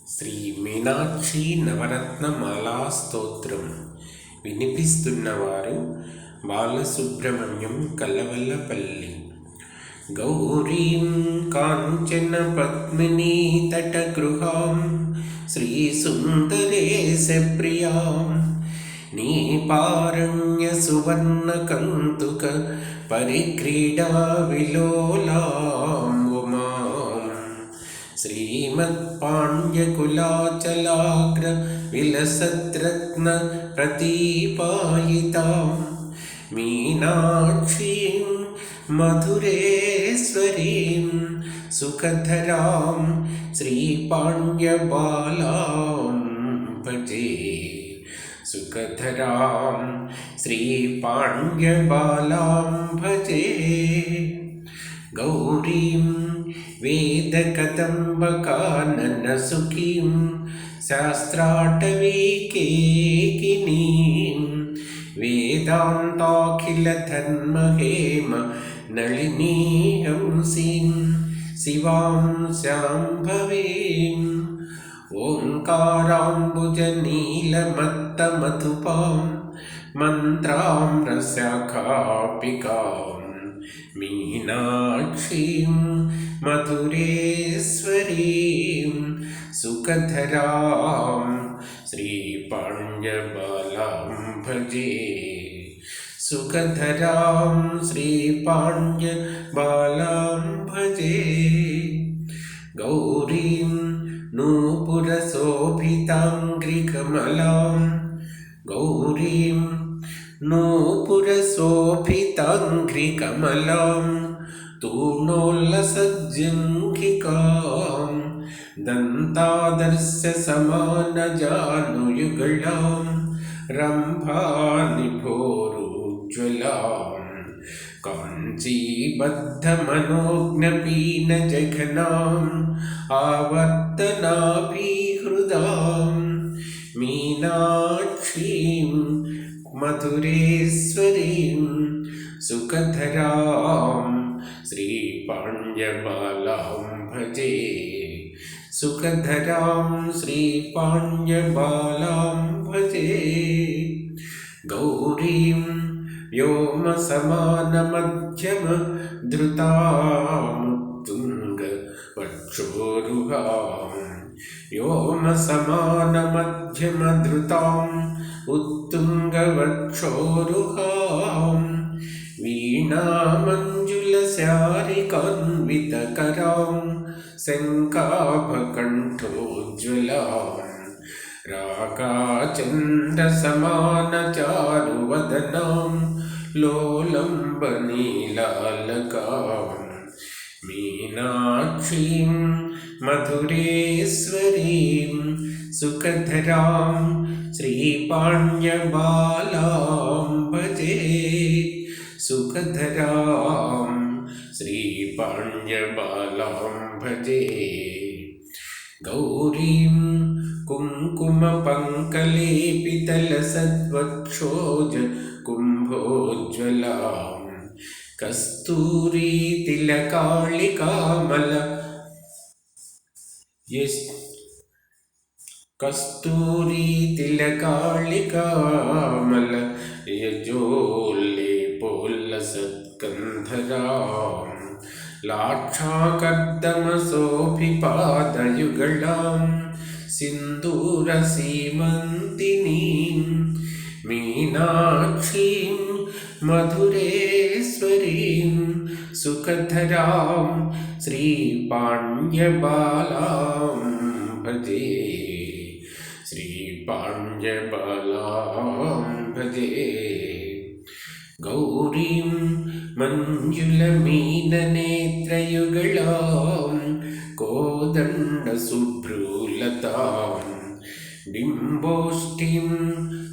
శ్రీ మీనాక్షి నవరత్నమాలా స్తోత్రం వినిపిస్తున్నవారు బాలసుబ్రహ్మణ్యం కల్లవల్లపల్లి. గౌరీం కాంచన పద్మినీ తటగృహాం శ్రీసుందరేశ ప్రియాం నీపారణ్య సువర్ణ కంతుక పరిక్రీడా విలోలాం ఉమాం శ్రీమత్పాండ్యకులాచలాగ్ర విలసద్రత్న ప్రతీపాయితాం మీనాక్షీం మధురేశ్వరీం సుఖధరాం శ్రీపాండ్యబాలాం భజే. సుఖధరాం శ్రీపాండ్యబాలాం భజే. గౌరీం వేదకదంబకాననసుఖీం శాస్త్రాటవీకేకినీం వేదాంతాఖిలధర్మహేమ నళినీహంసీం శివాం శాంభవీం ఓంకారాంబుజనీలమత్తమధుపాం మంత్రామ్రశాఖాపికాం మీనాక్షీం మధురేశ్వరీం సుఖధరాం శ్రీపాండ్యబాలాం భజే. సుఖధరాం శ్రీపాండ్యబాలాం భజే. గౌరీం నూపురశోభితాంఘ్రికమలాం గౌరీం నూపురశోభితాంఘ్రికమలాం తూర్ణోల్లసజ్జంఘికాం దంతాదర్శ సమానజానుయుగళాం రంభానిభోరుజ్వలాం కాంచీబద్ధమనోజ్ఞపీనజఘనాం ఆవర్తనాభిహృదాం మీనాక్షీం మధురేశ్వరీం సుఖధరాం శ్రీపాండ్యబాలాం భజే. సుఖధరాం శ్రీపాండ్యబాలాం భజే. గౌరీం వ్యోమసమానమధ్యమ ధృతాముత్తుంగ వక్షోరుహాం వ్యోమసమానమధ్యమ ధృతాం ఉత్తుంగ వక్షోరుహాం వీణామంజులశారికాన్వితకరాం శంఖాభకంఠోజ్వలాం రాకాచంద్రసమానచారువదనాం లోలంబనీలాలకాం మీనాక్షీం మధురేశ్వరీం సుఖధరాం శ్రీపాండ్యబాలాం భజే. సుఖధరాం శ్రీపాండ్యబాలాం భజే. గౌరీం కుంకుమపంకలేపితలసద్వక్షోజ కుంభోజ్వలాం కస్తూరీతిలకాళికామల కస్తూరీతిలకాళికామల యజోల్లేపోల్లసత్కంధరాం లాక్షాకర్దమసోభిపాదయుగళాం సింధూరసీమంతినీం మీనాక్షీం మధురేశ్వరీం సుఖధరాం శ్రీపాండ్యబాలాం భజే. శ్రీపాండ్యబాలాం భజే. గౌరీం మంజులమీననేత్రయుగళాం కోదండశుభ్రూలతాం బింబోష్ఠీం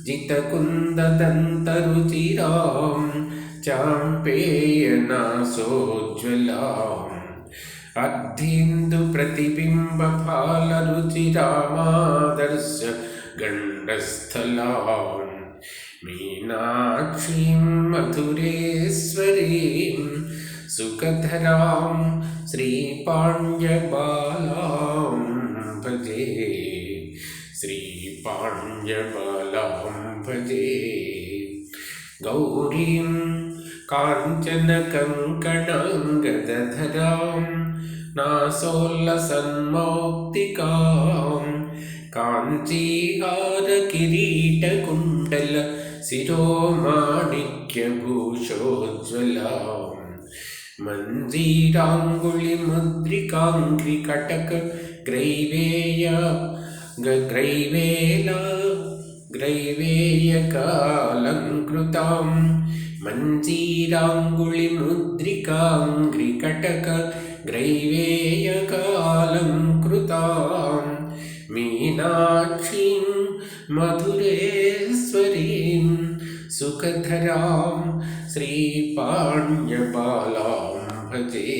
జితకుందదంతరుచిరాం చాంపేయనాసోజ్వలాం అర్ధేందు ప్రతిబింబఫాలరుచిరామాదర్శ గండస్థలాం మీనాక్షీం మధురేశ్వరీం సుఖధరాం శ్రీపాండ్యబాలాం భజే. श्रीपाण्यबालां भजे गौरीं काञ्चनकङ्कणाङ्गदधरां नासोल्लसन्मौक्तिकां काञ्चीहारकिरीटकुण्डल शिरोमाणिक्यभूषोज्ज्वलां मञ्जीराङ्गुलिमुद्रिकाङ्घ्रिकटक ग्रैवेयकालङ्कृतां मञ्जीराङ्गुलिमुद्रिकाङ्घ्रिकटक ग्रैवेयकालङ्कृतां मीनाक्षीं मधुरेश्वरीं सुखधरां श्रीपाण्यबालां भजे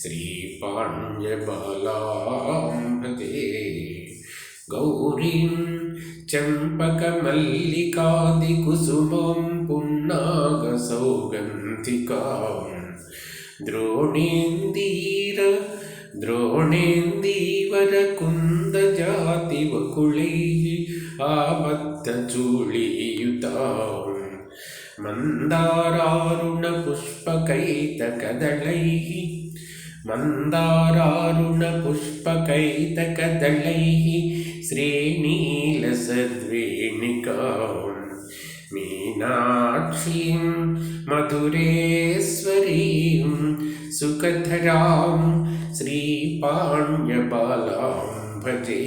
श्रीपाण्यबालां भजे गौरीं चम्पकमल्लिकादिकुसुमां पुन्नागसौगन्धिकां द्रोणेन्दीवरकुन्दजातिवकुलैः आबद्धचूलीयुतां मन्दारारुणपुष्पकैतकदलैः श्रीनीलसद्वेणिकां मीनाक्षीं मधुरेश्वरीं सुखधरां श्रीपाण्यबालां भजे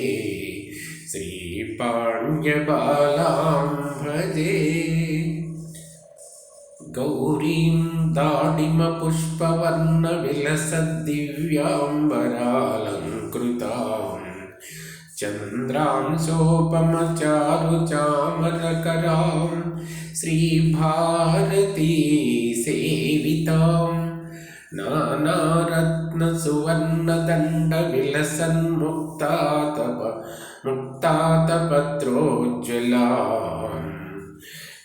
श्रीपाण्यबालां भजे गौरीं दाडिमपुष्पवर्णविलसद्दिव्याम्बरालङ्कृतां चन्द्रां सोपमचारुचामरकरां श्रीभारती सेवितां नानारत्नसुवर्णदण्डविलसन्मुक्तातपत्रोज्ज्वलां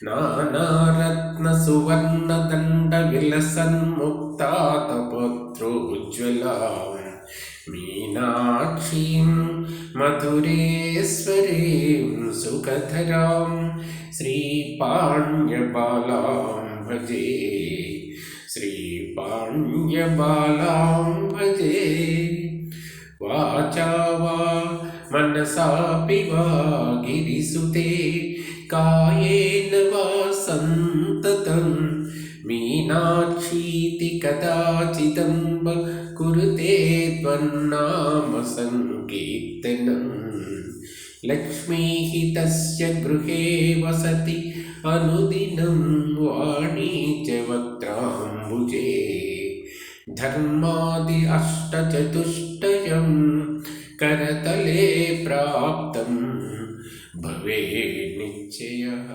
नानारत्नसुवर्णदण्डविलसन्मुक्तातपत्रोज्ज्वलां मीनाक्षीं मधुरेश्वरीं सुखधरां श्रीपाण्यबालां भजे श्रीपाण्यबालां भजे वाचा वा मनसापि वा गिरिसुते कायेन वा सन्ततं मीनाक्षीति कदाचिदम्ब कुरुते त्वन्नाम सङ्कीर्तनं लक्ष्मीः तस्य गृहे वसति अनुदिनं वाणी च वक्त्राम्बुजे धर्मादि अष्टचतुष्टयं करतले प्राप्तं भवेत् निश्चयः।